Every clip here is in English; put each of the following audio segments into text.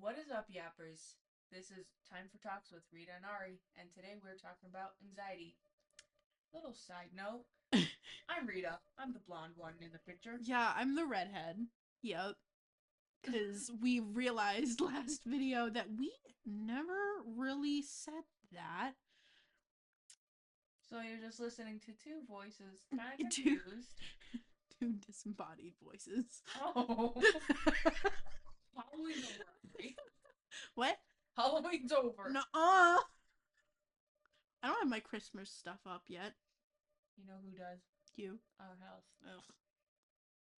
What is up, yappers? This is Time for Talks with Rita and Ari, and today we're talking about anxiety. Little side note, I'm Rita. I'm the blonde one in the picture. Yeah, I'm the redhead. Yep. Because we realized last video that we never really said that. So you're just listening to two voices, kind of Two, confused. two disembodied voices. Oh, Halloween's over, Ari. What? Halloween's over. Nuh-uh. I don't have my Christmas stuff up yet. You know who does? You. Our house. Ugh.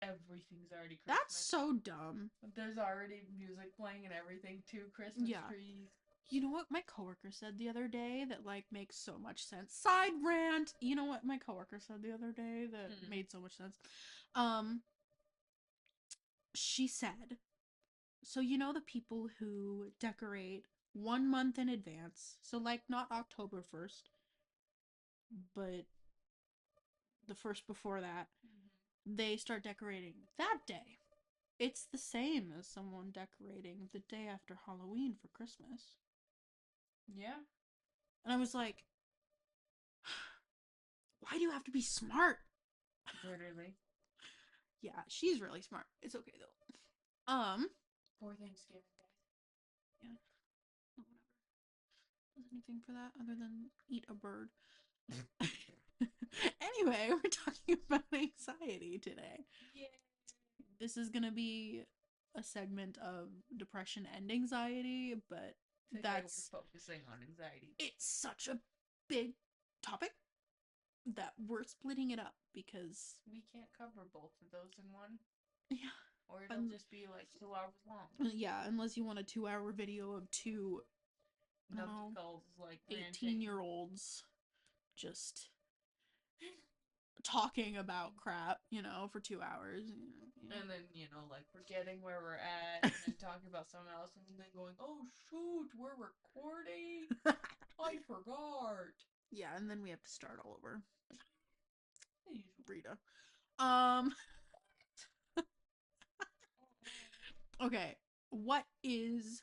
Everything's already That's Christmas. so dumb. There's already music playing and everything. Two Christmas Yeah. trees. You know what my coworker said the other day that makes so much sense. Side rant. You know what my coworker said the other day that made so much sense. Um she said, so you know the people who decorate 1 month in advance. So not October 1st, but the first before that. They start decorating that day. It's the same as someone decorating the day after Halloween for Christmas. Yeah. And I was like, why do you have to be smart? Literally. Yeah, she's really smart. It's okay though. For Thanksgiving Day. Yeah. Whatever. Was anything for that other than eat a bird? Anyway, we're talking about anxiety today. Yeah. This is gonna be a segment of depression and anxiety, but Today we're focusing on anxiety. it's such a big topic that we're splitting it up because We can't cover both of those in one, yeah, or it'll just be like 2 hours long. yeah, unless you want a 2 hour video of two, Knuckles like 18-year-olds just talking about crap, for 2 hours. And then, like forgetting where we're at and then talking about something else and then going, oh shoot, we're recording. I forgot. Yeah, and then we have to start all over. Rita. Okay, what is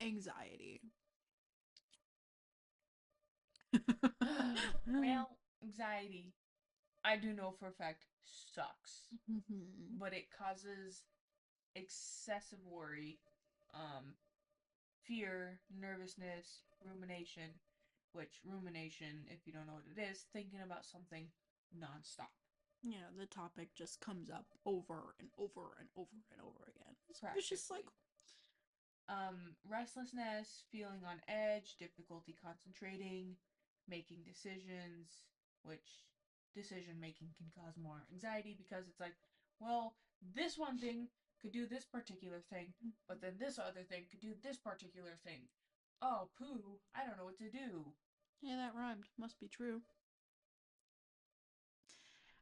anxiety? Well, anxiety, I do know for a fact, sucks. Mm-hmm. But it causes excessive worry, um, fear, nervousness, rumination, which rumination, if you don't know what it is, thinking about something nonstop. Yeah, the topic just comes up over and over and over and over again. It's just like restlessness, feeling on edge, difficulty concentrating, making decisions, which decision making can cause more anxiety because it's like, well, this one thing could do this particular thing, but then this other thing could do this particular thing. Oh, poo, I don't know what to do. yeah, that rhymed. Must be true.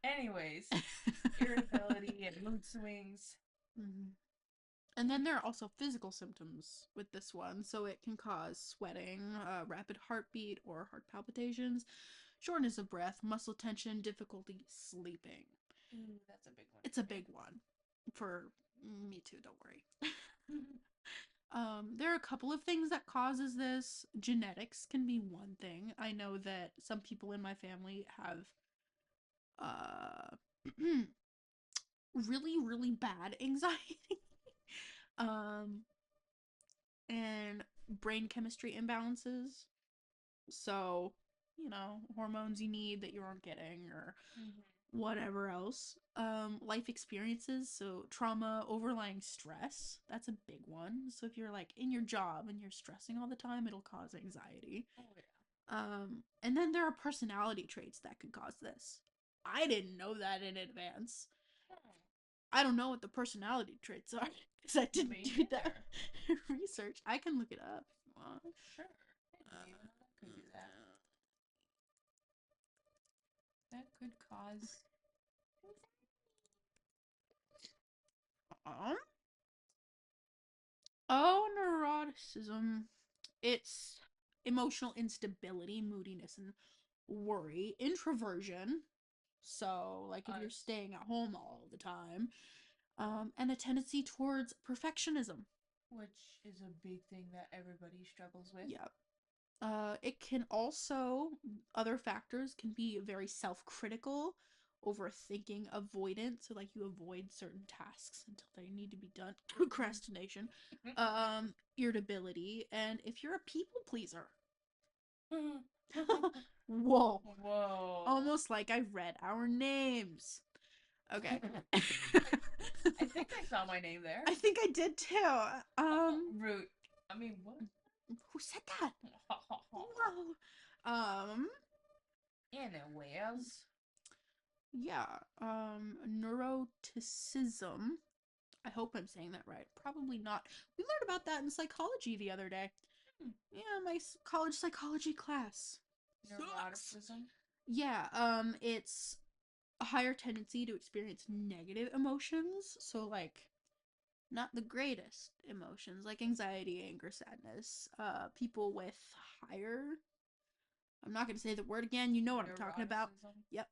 Anyways, irritability and mood swings. Mm-hmm. And then there are also physical symptoms with this one. So it can cause sweating, rapid heartbeat or heart palpitations, shortness of breath, muscle tension, difficulty sleeping. Ooh, that's a big one. It's a big one for me too, don't worry. There are a couple of things that causes this. Genetics can be one thing. I know that some people in my family have uh really really bad anxiety. um and brain chemistry imbalances. So, hormones you need that you aren't getting or whatever else. Life experiences, so trauma, overlying stress, that's a big one. So if you're in your job and you're stressing all the time, it'll cause anxiety. Oh, yeah. And then there are personality traits that could cause this. I didn't know that in advance. I don't know what the personality traits are because I didn't do that research. I can look it up if you want. Sure. I didn't even know that could do that. That could cause. Uh, oh, neuroticism. It's emotional instability, moodiness, and worry. Introversion. So, if you're staying at home all the time. And a tendency towards perfectionism. which is a big thing that everybody struggles with. Yep. It can also, other factors can be very self-critical, overthinking, avoidant, so like you avoid certain tasks until they need to be done, procrastination, irritability, and if you're a people pleaser. Whoa. Whoa. Almost like I read our names. Okay. I think I saw my name there. I think I did too. Root. I mean, what? Who said that? No. Anyways. Yeah. Neuroticism. I hope I'm saying that right. Probably not. We learned about that in psychology the other day. Yeah, my college psychology class. Neuroticism. Yeah, it's a higher tendency to experience negative emotions. So, like, not the greatest emotions, like anxiety, anger, sadness. People with higher, I'm not going to say the word again, you know what I'm talking about. Yep,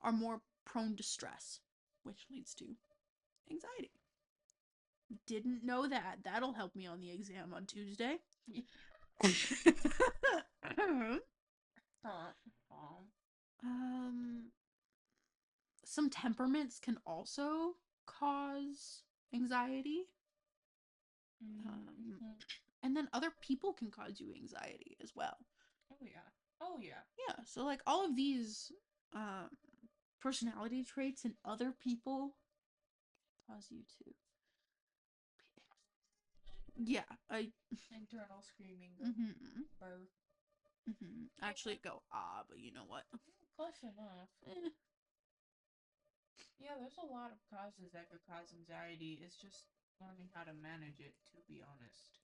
are more prone to stress, which leads to anxiety. Didn't know that. That'll help me on the exam on Tuesday. um, some temperaments can also cause anxiety. And then other people can cause you anxiety as well. Oh yeah. Oh yeah. Yeah, so like all of these personality traits in other people cause you to. Yeah, I. Internal screaming. Both. Actually, go but you know what? Close enough. Yeah, there's a lot of causes that could cause anxiety. It's just learning how to manage it, to be honest.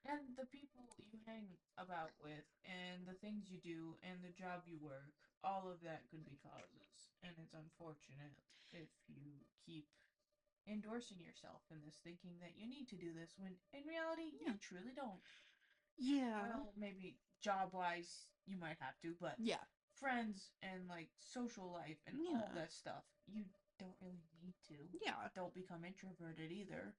And the people you hang about with, and the things you do, and the job you work, all of that could be causes. And it's unfortunate if you keep endorsing yourself in this, thinking that you need to do this, when in reality, you truly don't. Yeah. Well, maybe job wise, you might have to, but yeah, friends and like social life and all that stuff, you don't really need to. Yeah. Don't become introverted either.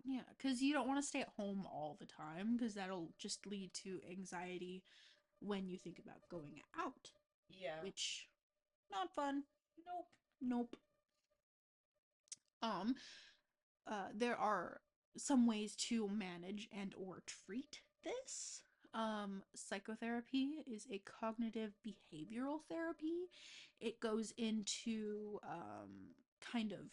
Yeah, because you don't want to stay at home all the time, because that'll just lead to anxiety when you think about going out. Yeah. Which, not fun. Nope. Nope. There are some ways to manage and or treat this. Psychotherapy is a cognitive behavioral therapy. It goes into kind of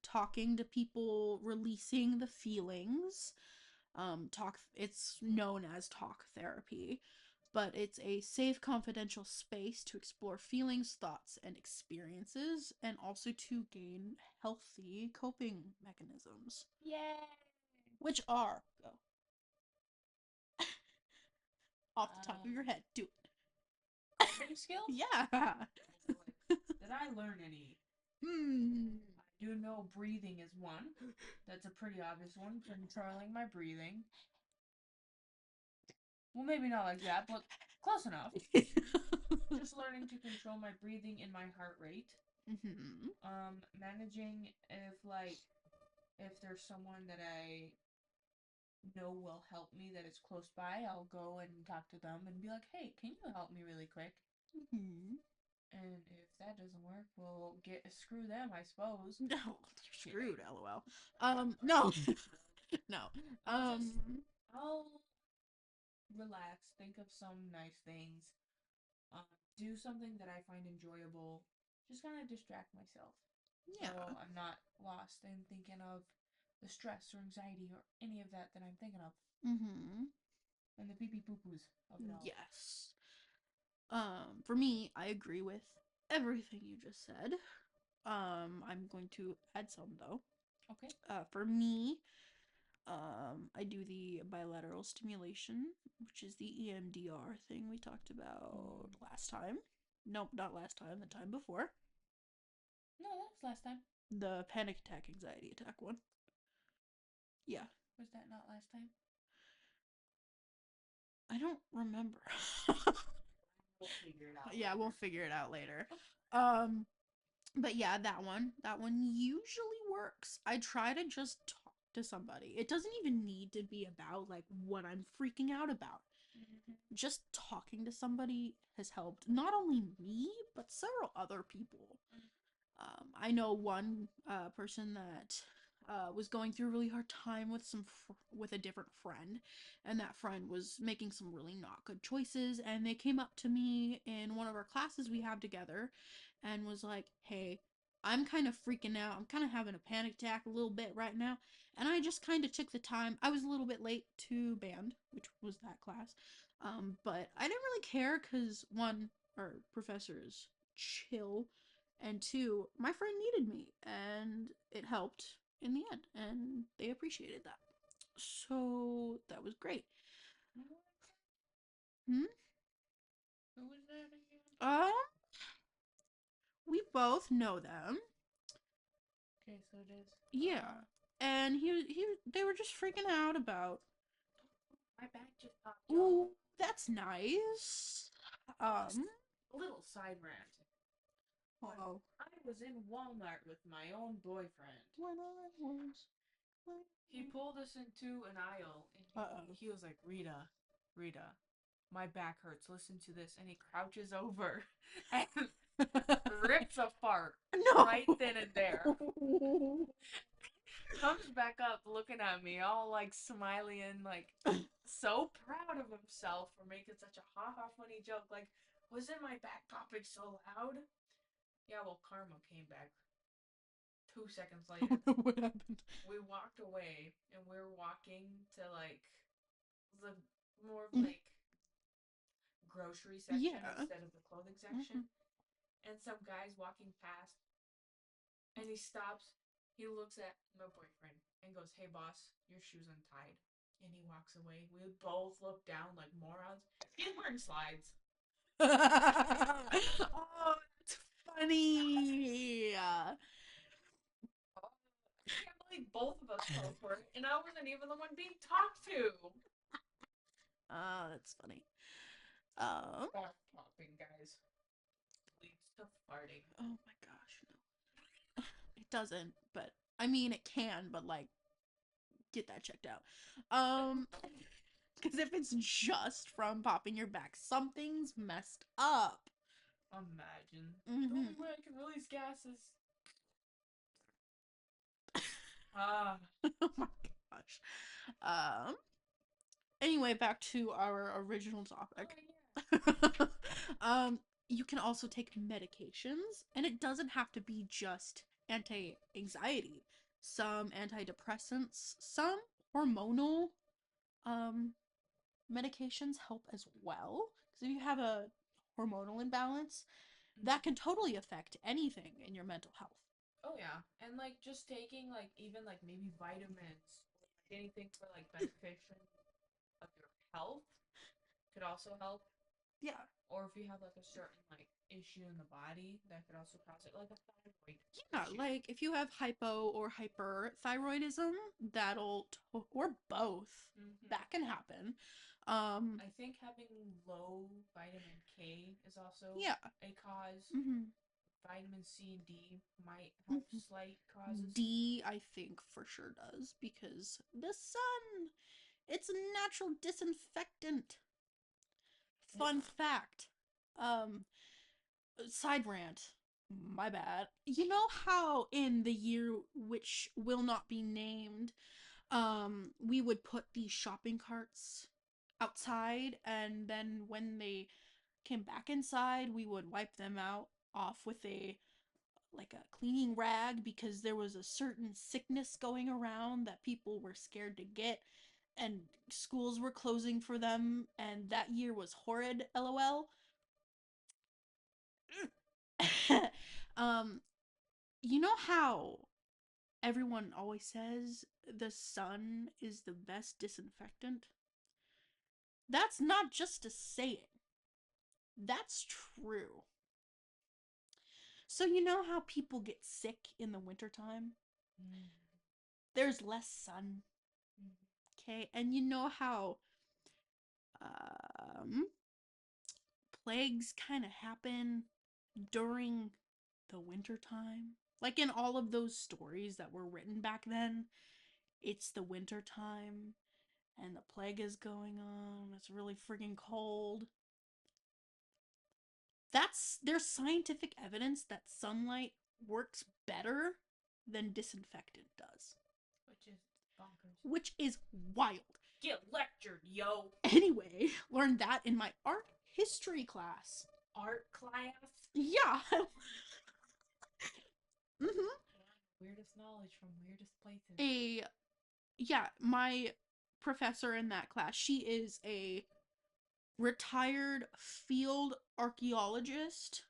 talking to people, releasing the feelings. It's known as talk therapy, but it's a safe, confidential space to explore feelings, thoughts, and experiences, and also to gain healthy coping mechanisms. Yay! Which are, go. Off the top of your head, do it. Coping skills? Yeah. Did I learn any? I do know breathing is one. That's a pretty obvious one. Controlling my breathing. Well, maybe not like that, but close enough. Just learning to control my breathing and my heart rate. Managing if there's someone that I know will help me that is close by, I'll go and talk to them and be like, hey, can you help me really quick? And if that doesn't work, we'll screw them, I suppose. No, you're screwed, lol. No. No. I'll relax, think of some nice things, do something that I find enjoyable, just kind of distract myself. Yeah. So I'm not lost in thinking of the stress or anxiety or any of that I'm thinking of. And the pee-pee poo-poos of it all. Yes. For me, I agree with everything you just said. I'm going to add some though. Okay. For me, I do the bilateral stimulation, which is the EMDR thing we talked about last time. Nope, not last time, the time before. No, that was last time. The panic attack, anxiety attack one. Yeah. Was that not last time? I don't remember. We'll figure it out. Yeah, we'll figure it out later. But yeah, that one usually works. I try to just talk to somebody. It doesn't even need to be about like what I'm freaking out about. Mhm. Just talking to somebody has helped not only me but several other people. I know one person that was going through a really hard time with with a different friend, and that friend was making some really not good choices. And they came up to me in one of our classes we have together, and was like, "Hey, I'm kind of freaking out. I'm kind of having a panic attack a little bit right now." And I just kind of took the time. I was a little bit late to band, which was that class, but I didn't really care because one, our professor is chill, and two, my friend needed me, and it helped in the end, and they appreciated that. So that was great. Hmm? Who was that again? Um, we both know them. Okay, so it is. Yeah, and they were just freaking out about. My back just popped, Ooh, y'all. that's nice. Just Um, a little side rant. When oh, I was in Walmart with my own boyfriend, when I was. he pulled us into an aisle and Uh oh. he was like, Rita, Rita, my back hurts. Listen to this. And he crouches over and rips a fart No. right then and there. Comes back up looking at me, all like smiley and like so proud of himself for making such a ha ha funny joke. Like, wasn't my back popping so loud? Yeah, well, karma came back 2 seconds Oh later. no, what happened? We walked away and we were walking to like the more of Mhm. like grocery section Yeah. instead of the clothing Mhm. section. And some guy's walking past and he stops. He looks at my boyfriend and goes, "Hey, boss, your shoe's untied." And he walks away. We both look down like morons. He's wearing slides. Oh, that's funny. Oh, I can't believe both of us fell for it, and I wasn't even the one being talked to. Oh, that's funny. Um, Back popping, guys, leads to farting. oh my gosh, no. It doesn't, but I mean it can, but like get that checked out. Because if it's just from popping your back, something's messed up. Imagine. The only Mm-hmm. way I can release gas is ah. Oh my gosh. Um. Anyway, back to our original Oh topic. yeah. You can also take medications, and it doesn't have to be just anti-anxiety. Some antidepressants, some hormonal um medications help as well. Because if you have a hormonal imbalance, that can totally affect anything in your mental health. Oh yeah, and like just taking like even like maybe vitamins or like anything for like beneficial of your health could also help. Yeah. Or if you have like a certain like issue in the body that could also cause it, like a thyroid Yeah, issue. like if you have hypo or hyperthyroidism, or both, Mm-hmm. that can happen. Um, I think having low vitamin K is also yeah. a cause. Hmm. Vitamin C and D might have Hmm. slight causes. D, I think for sure does because the sun, it's a natural disinfectant. Fun fact. Um, Side rant. My bad. You know how in the year which will not be named, we would put these shopping carts outside, and then when they came back inside, we would wipe them out off with a cleaning rag because there was a certain sickness going around that people were scared to get, and schools were closing for them, and that year was horrid, lol. um you know how everyone always says the sun is the best disinfectant? That's not just a saying. That's true. So you know how people get sick in the wintertime? Mm-hmm. There's less sun, okay? And you know how um plagues kind of happen during the wintertime? Like in all of those stories that were written back then, it's the winter time and the plague is going on. It's really freaking cold. There's scientific evidence that sunlight works better than disinfectant does, Which is bonkers. which is wild. Get lectured, yo. Anyway, learned that in my art history class. Art class? Yeah. Mhm. Weirdest knowledge from weirdest places. My professor in that class, she is a retired field archaeologist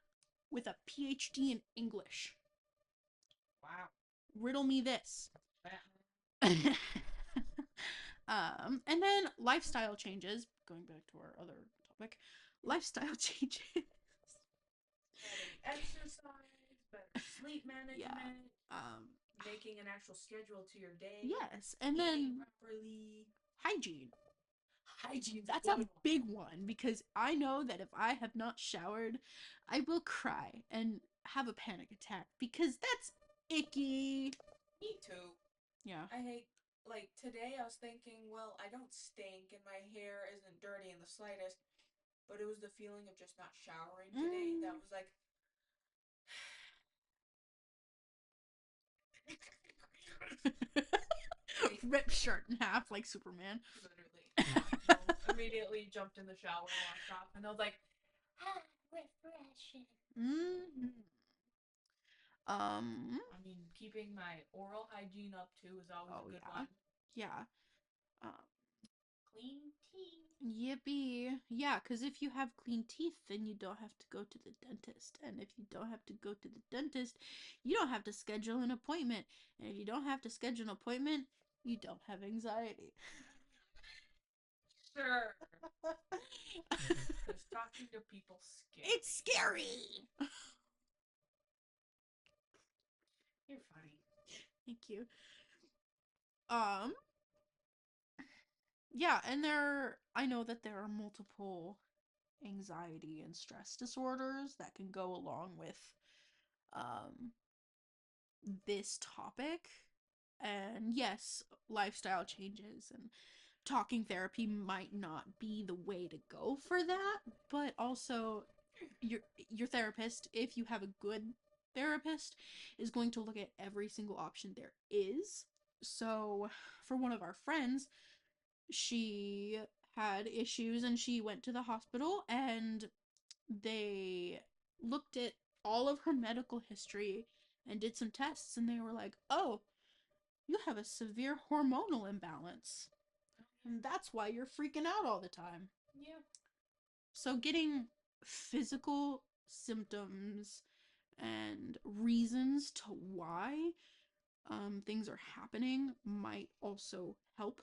with a PhD in English. Wow. Riddle me this. Batman. And then lifestyle changes. Going back to our other topic, lifestyle changes. Exercise, better sleep management. Yeah. Making an actual schedule to your day. Yes, and then properly. hygiene. Hygiene. That's a big one because I know that if I have not showered, I will cry and have a panic attack because that's icky. Me too. Yeah. I hate, like, today I was thinking, well, I don't stink and my hair isn't dirty in the slightest, but it was the feeling of just not showering today that was like. Rip shirt in half like Superman. Literally. Immediately jumped in the shower, washed off, and I was like, refreshing. I mean, keeping my oral hygiene up too is always a good one. Yeah. Clean teeth. Yippee. Yeah, because if you have clean teeth, then you don't have to go to the dentist. And if you don't have to go to the dentist, you don't have to schedule an appointment. And if you don't have to schedule an appointment, you don't have anxiety. Sure. Because talking to people scary. It's scary. You're funny. Thank you. Yeah, and I know that there are multiple anxiety and stress disorders that can go along with this topic. And yes, lifestyle changes and talking therapy might not be the way to go for that, but also your therapist, if you have a good therapist, is going to look at every single option there is. So, for one of our friends, she had issues and she went to the hospital and they looked at all of her medical history and did some tests and they were like, "Oh, you have a severe hormonal imbalance. And that's why you're freaking out all the time." Yeah. So getting physical symptoms and reasons to why things are happening might also help,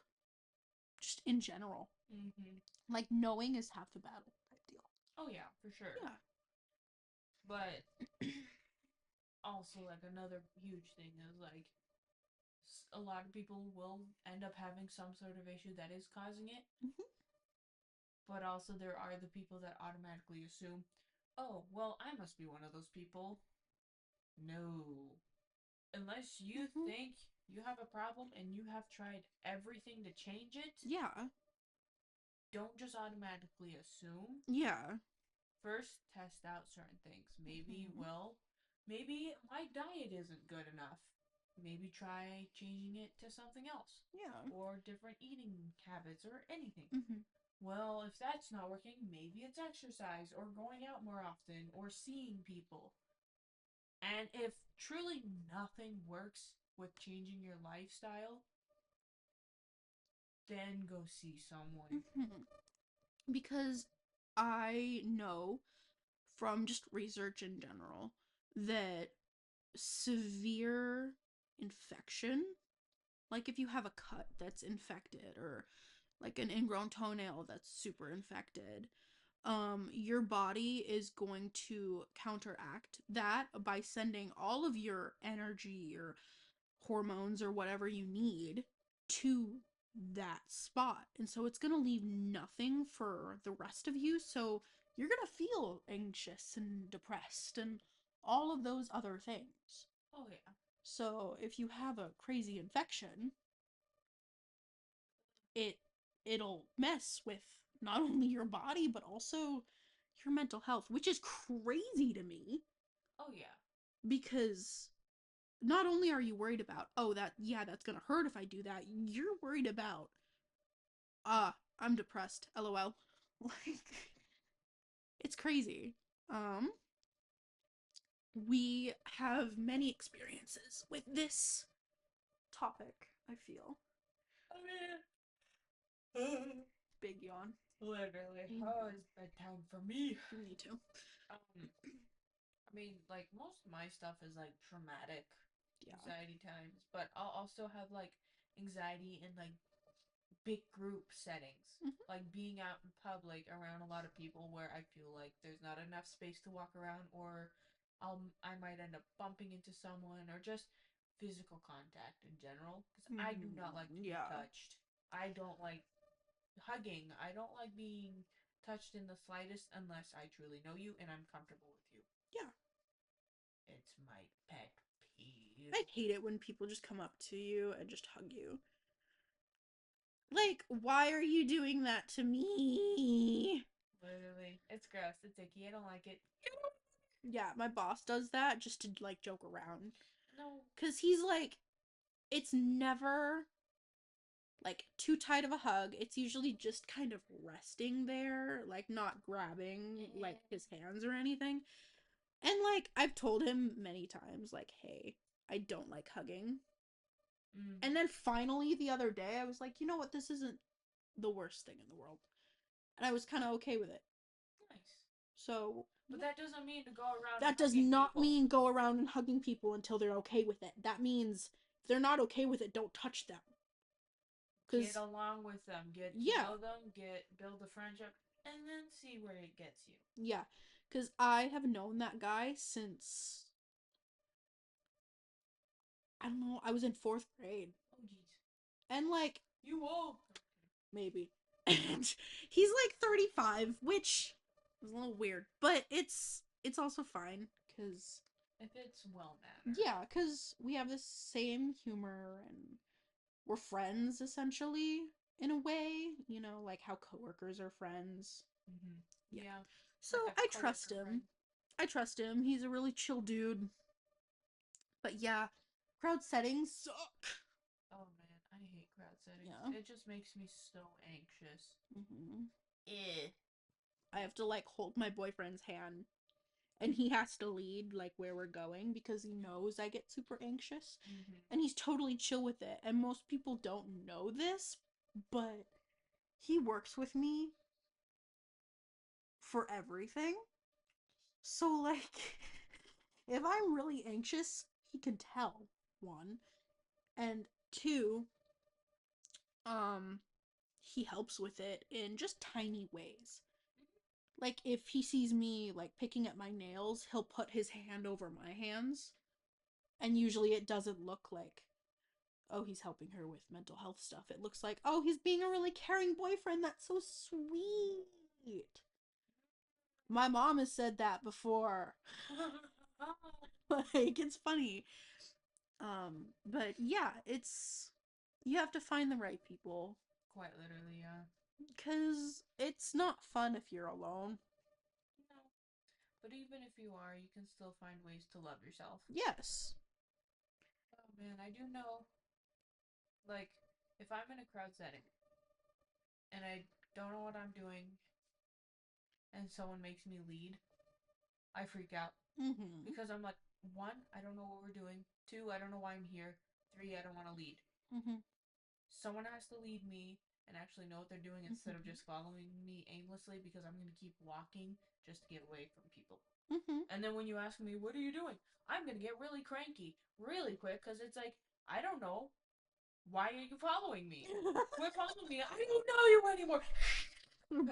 just in general. Like, knowing is half the battle type deal. Oh yeah, for sure. Yeah. But also, like, another huge thing is, like, a lot of people will end up having some sort of issue that is causing it. But also there are the people that automatically assume, oh, well, I must be one of those people. No. Unless you think you have a problem and you have tried everything to change it. Yeah. Don't just automatically assume. Yeah. First, test out certain things. Maybe, well, maybe my diet isn't good enough. Maybe try changing it to something else. Yeah. Or different eating habits or anything. Well, if that's not working, maybe it's exercise or going out more often or seeing people. And if truly nothing works with changing your lifestyle, then go see someone. Because I know from just research in general that severe infection, like if you have a cut that's infected or like an ingrown toenail that's super infected, your body is going to counteract that by sending all of your energy, your hormones, or whatever you need to that spot. And so it's going to leave nothing for the rest of you. So you're going to feel anxious and depressed and all of those other things. Oh, yeah. So if you have a crazy infection, it it'll mess with not only your body but also your mental health, which is crazy to me Oh yeah. because not only are you worried about, oh, that, yeah, that's gonna hurt if I do that, you're worried about, I'm depressed, lol. Like, it's crazy. Um, we have many experiences with this topic, I feel. I mean, Big yawn. literally. Oh, it's bedtime for me. Me too. I mean, like most of my stuff is like traumatic Yeah. anxiety times, but I'll also have like anxiety in like big group settings, Mhm. like being out in public around a lot of people where I feel like there's not enough space to walk around, or I might end up bumping into someone, or just physical contact in general. Because I do not like to be Yeah. touched. I don't like hugging. I don't like being touched in the slightest unless I truly know you and I'm comfortable with you. Yeah. It's my pet peeve. I hate it when people just come up to you and just hug you. Like, why are you doing that to me? Literally. It's gross. It's icky. I don't like it. Yeah, my boss does that just to like joke around. No. Cause he's like, it's never like too tight of a hug. It's usually just kind of resting there, like not grabbing like his hands or anything. And like I've told him many times, like, hey, I don't like hugging. And then finally the other day I was like, you know what, this isn't the worst thing in the world. And I was kind of okay with it. Nice. So, but that doesn't mean to go around. That does not mean go around and hugging people until they're okay with it. That means if they're not okay with it, don't touch them. Get along with them, get to know them, build a friendship, and then see where it gets you. Yeah, because I have known that guy since, I don't know, I was in 4th grade. Oh jeez. And like, you old. Maybe. And he's like 35, which is a little weird, but it's also fine because if it's well mannered. Yeah, because we have the same humor and we're friends essentially in a way, you know, like how coworkers are friends. Mm-hmm. Yeah. So like I trust him. Friend. I trust him. He's a really chill dude. But yeah, crowd settings suck. Oh man, I hate crowd settings. Yeah. It just makes me so anxious. Mm-hmm. I have to like hold my boyfriend's hand and he has to lead like where we're going because he knows I get super anxious. Mm-hmm. And he's totally chill with it. And most people don't know this, but he works with me for everything. So like if I'm really anxious, he can tell, one. And two, he helps with it in just tiny ways. Like if he sees me like picking at my nails, he'll put his hand over my hands. And usually it doesn't look like, oh, he's helping her with mental health stuff. It looks like, oh, he's being a really caring boyfriend. That's so sweet. My mom has said that before. Like, it's funny. But yeah, it's, you have to find the right people. Quite literally, yeah. Because it's not fun if you're alone. No. But even if you are, you can still find ways to love yourself. Yes. Oh man, I do know, like, if I'm in a crowd setting and I don't know what I'm doing and someone makes me lead, I freak out. Mm-hmm. Because I'm like, one, I don't know what we're doing. Two, I don't know why I'm here. Three, I don't want to lead. Mm-hmm. Someone has to lead me and actually know what they're doing instead of just following me aimlessly because I'm going to keep walking just to get away from people. Mm-hmm. And then when you ask me, what are you doing? I'm going to get really cranky really quick because it's like, I don't know. Why are you following me? Quit following me. I don't know you anymore.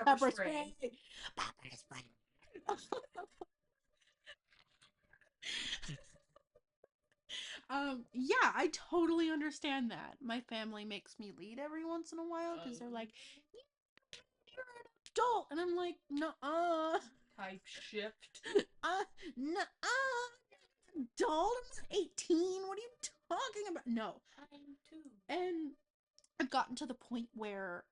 Pepper spray. Pepper spray. Yeah, I totally understand that. My family makes me lead every once in a while because they're like, you're an adult. And I'm like, nuh-uh. Type shift. Nuh-uh. Adult? I'm not 18. What are you talking about? No. I'm too. And I've gotten to the point where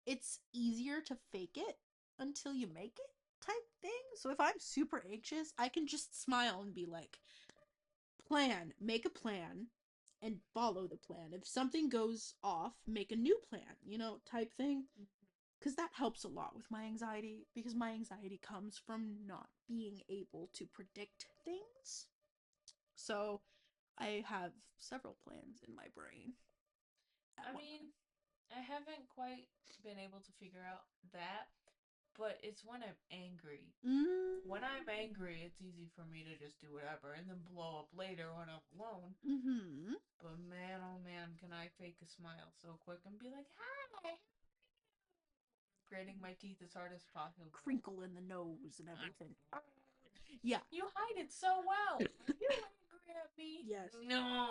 it's easier to fake it until you make it type thing. So if I'm super anxious, I can just smile and be like, make a plan and follow the plan. If something goes off, make a new plan, type thing. Because that helps a lot with my anxiety, because my anxiety comes from not being able to predict things. So I have several plans in my brain at I one mean, I haven't quite been able to figure out that, but it's when I'm angry. time. When I'm angry, it's easy for me to just do whatever and then blow up later when I'm alone. Mm-hmm. But man, oh man, can I fake a smile so quick and be like, hi, gritting my teeth as hard as possible. Crinkle in the nose and everything. Yeah. You hide it so well. Are you angry at me? Yes. No.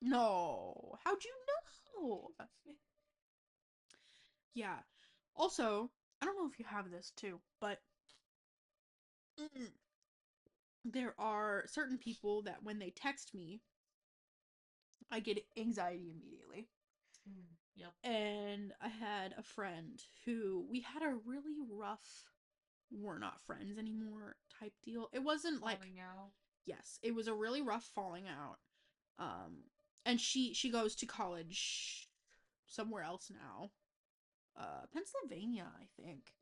No. How'd you know? Yeah. Also, I don't know if you have this too, but there are certain people that when they text me, I get anxiety immediately. Yep. And I had a friend who we had a really rough, we're not friends anymore type deal. It wasn't like, Falling out. yes, it was a really rough falling out. And she goes to college somewhere else now. Pennsylvania, I think.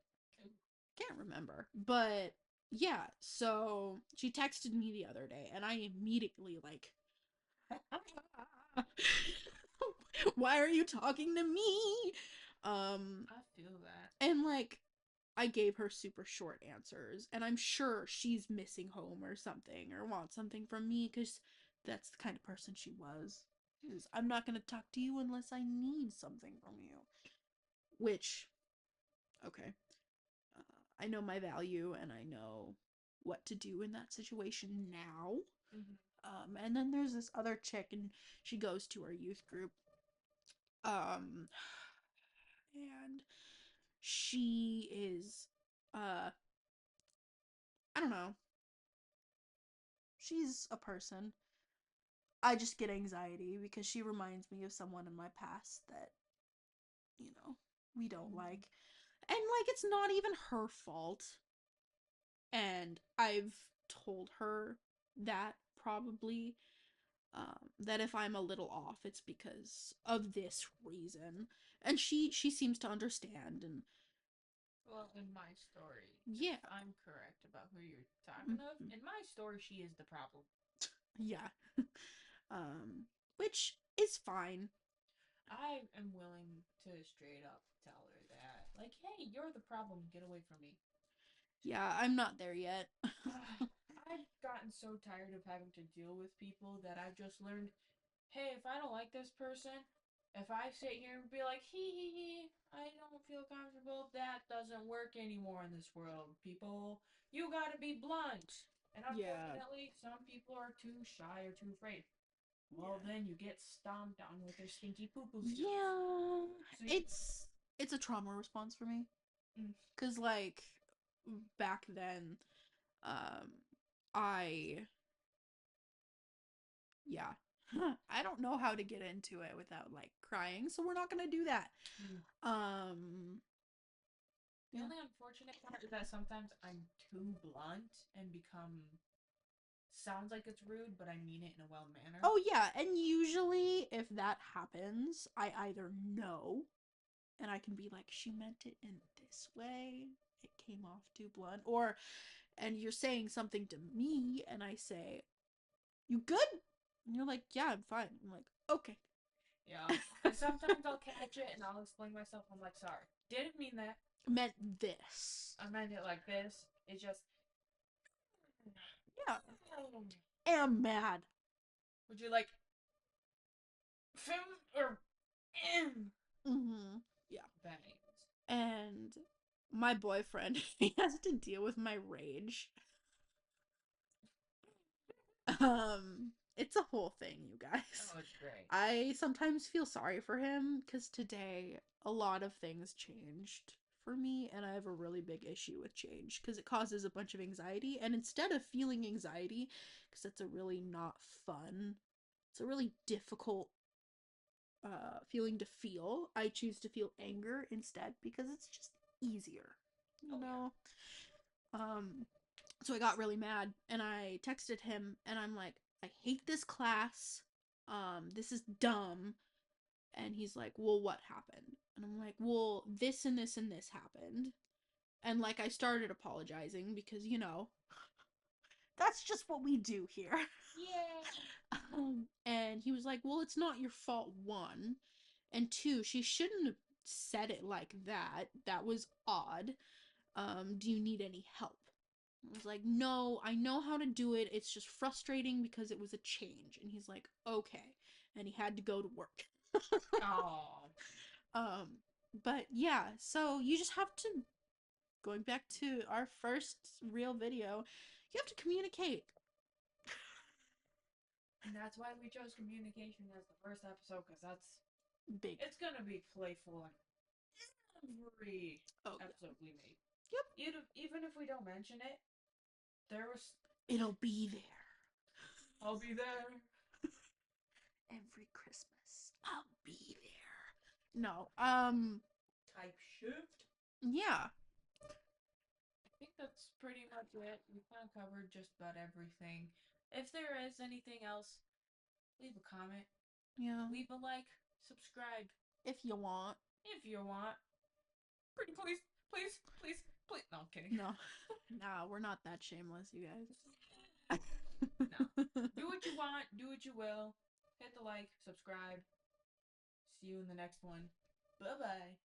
Can't remember. But yeah, so she texted me the other day and I immediately like why are you talking to me? I feel that. And like I gave her super short answers and I'm sure she's missing home or something or wants something from me cuz that's the kind of person she was. Is I'm not going to talk to you unless I need something from you. Which okay. I know my value and I know what to do in that situation now. And then there's this other chick and she goes to our youth group. Um and she is I don't know. She's a person. I just get anxiety because she reminds me of someone in my past that, we don't like. And like it's not even her fault. And I've told her that probably that if I'm a little off, it's because of this reason, and she seems to understand. And Well, in my story, yeah, if I'm correct about who you're talking of, mm-hmm. in my story, she is the problem. Yeah, which is fine. I am willing to straight up tell her that, like, hey, you're the problem. Get away from me. Yeah, I'm not there yet. I've gotten so tired of having to deal with people that I've just learned, hey, if I don't like this person, if I sit here and be like, hee, I don't feel comfortable, that doesn't work anymore in this world. People, you gotta be blunt. And Yeah, unfortunately, some people are too shy or too afraid. Well, yeah, then you get stomped on with their stinky poo poo skills. yeah. So you, It's a trauma response for me mm, because like back then, um, I yeah. I don't know how to get into it without like crying, so we're not gonna do that. mm. Um, The yeah. only unfortunate part is that sometimes I'm too blunt and become sounds like it's rude, but I mean it in a well manner. Oh yeah, and usually if that happens, I either know and I can be like, she meant it in this way. It came off too blunt. Or and you're saying something to me and I say, "You good?" And you're like, "Yeah, I'm fine." I'm like, "Okay." Yeah. And sometimes I'll catch it and I'll explain myself. I'm like, sorry, didn't mean that. Meant this. I meant it like this. It just. Yeah. Am mad. Would you like film or in? Mhm. Yeah. Bangs. And my boyfriend, he has to deal with my rage. It's a whole thing, you guys. Oh, it's great. I sometimes feel sorry for him because today a lot of things changed for me, and I have a really big issue with change because it causes a bunch of anxiety. And instead of feeling anxiety, because it's a really not fun, it's a really difficult feeling to feel. I choose to feel anger instead because it's just easier, you Oh, know. So I got really mad and I texted him and I'm like, I hate this class. This is dumb. And he's like, well, what happened? And I'm like, well, this and this and this happened. And like, I started apologizing because, that's just what we do here. Yeah. And he was like, well, it's not your fault, one. And two, she shouldn't have said it like that. That was odd. Do you need any help? I was like, no, I know how to do it. It's just frustrating because it was a change. And he's like, okay. And he had to go to work. Oh. But yeah, so you just have to, going back to our first real video, you have to communicate. And that's why we chose communication as the first episode, because Big. it's gonna be playful in every episode we make. Yep. Even if we don't mention it, It'll be there. I'll be there. Every Christmas, I'll be there. No, Type shift. yeah. I think that's pretty much it. We kind of covered just about everything. If there is anything else, leave a comment. Yeah. Leave a like. Subscribe. If you want. If you want. Pretty please. Please. Please. Please. No, I'm kidding. No. Nah, we're not that shameless, you guys. No. Do what you want. Do what you will. Hit the like. Subscribe. See you in the next one. Bye-bye.